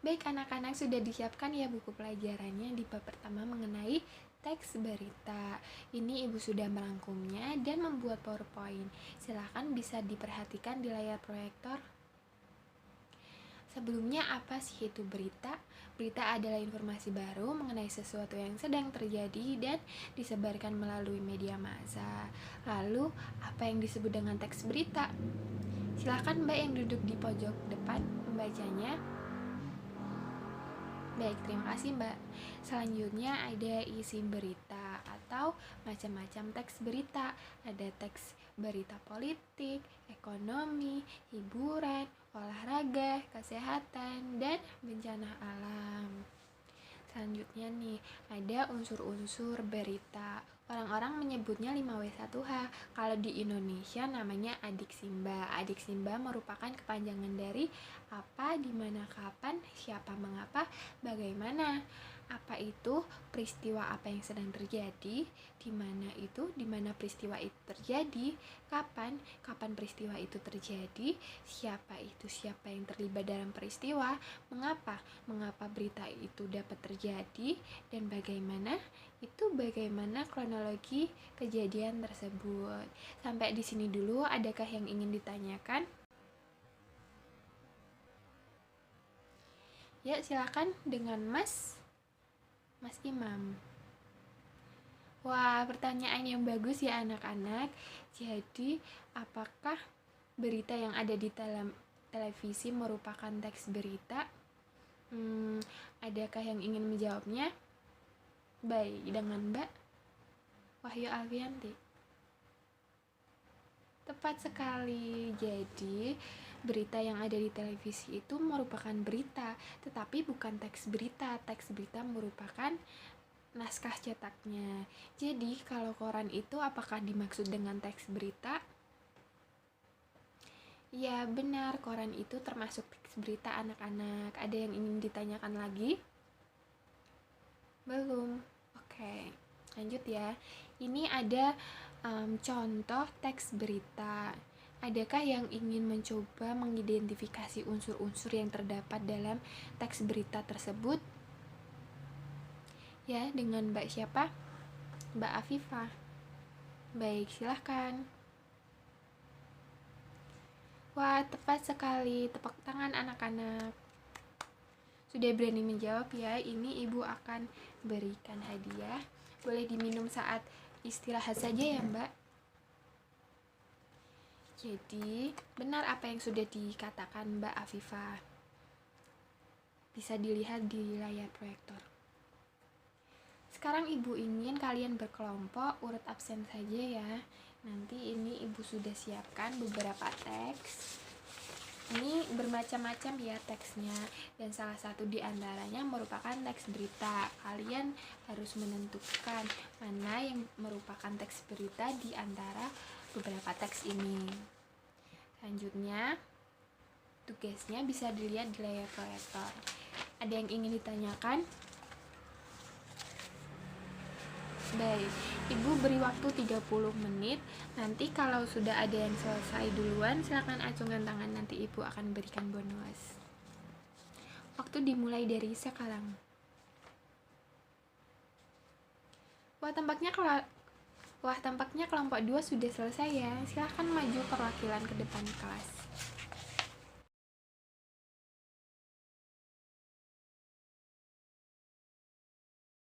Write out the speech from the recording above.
Baik anak-anak, sudah disiapkan ya buku pelajarannya di bab pertama mengenai teks berita. Ini ibu sudah merangkumnya dan membuat PowerPoint. Silahkan bisa diperhatikan di layar proyektor. Sebelumnya, apa sih itu berita? Berita adalah informasi baru mengenai sesuatu yang sedang terjadi dan disebarkan melalui media massa. Lalu, apa yang disebut dengan teks berita? Silahkan Mbak yang duduk di pojok depan membacanya. Baik, terima kasih Mbak. Selanjutnya ada isi berita atau macam-macam teks berita. Ada teks berita politik, ekonomi, hiburan, olahraga, kesehatan, dan bencana alam. Selanjutnya nih, ada unsur-unsur berita. Orang-orang menyebutnya 5W1H. Kalau di Indonesia namanya adik Simba. Adik Simba merupakan kepanjangan dari apa, di mana, kapan, siapa, mengapa, bagaimana. Apa itu peristiwa apa yang sedang terjadi, di mana peristiwa itu terjadi, kapan peristiwa itu terjadi, siapa yang terlibat dalam peristiwa, mengapa berita itu dapat terjadi, dan bagaimana kronologi kejadian tersebut. Sampai di sini dulu, adakah yang ingin ditanyakan? Ya, silakan dengan Mas Imam. Wah, pertanyaan yang bagus ya anak-anak. Jadi, apakah berita yang ada di dalam televisi merupakan teks berita? Adakah yang ingin menjawabnya? Baik, dengan Mbak Wahyu Alfianti. Tepat sekali. Jadi, berita yang ada di televisi itu merupakan berita, tetapi bukan teks berita. Teks berita merupakan naskah cetaknya. Jadi, kalau koran itu apakah dimaksud dengan teks berita? Ya, benar, koran itu termasuk teks berita anak-anak. Ada yang ingin ditanyakan lagi? Belum? Oke, lanjut ya. Ini ada contoh teks berita. Adakah yang ingin mencoba mengidentifikasi unsur-unsur yang terdapat dalam teks berita tersebut? Ya, dengan Mbak siapa? Mbak Afifah. Baik, silahkan. Wah, tepat sekali. Tepuk tangan anak-anak. Sudah berani menjawab ya. Ini ibu akan berikan hadiah. Boleh diminum saat istirahat saja ya Mbak. Jadi, benar apa yang sudah dikatakan Mbak Afifah. Bisa dilihat di layar proyektor. Sekarang ibu ingin kalian berkelompok, urut absen saja ya. Nanti ini ibu sudah siapkan beberapa teks. Ini bermacam-macam ya teksnya, dan salah satu di antaranya merupakan teks berita. Kalian harus menentukan mana yang merupakan teks berita di antara beberapa teks ini. Selanjutnya, tugasnya bisa dilihat di layar proyektor. Ada yang ingin ditanyakan? Baik, ibu beri waktu 30 menit. Nanti kalau sudah ada yang selesai duluan, silakan acungkan tangan, nanti ibu akan berikan bonus. Waktu dimulai dari sekarang. Wah, tampaknya kelompok 2 sudah selesai ya. Silakan maju perwakilan ke depan kelas.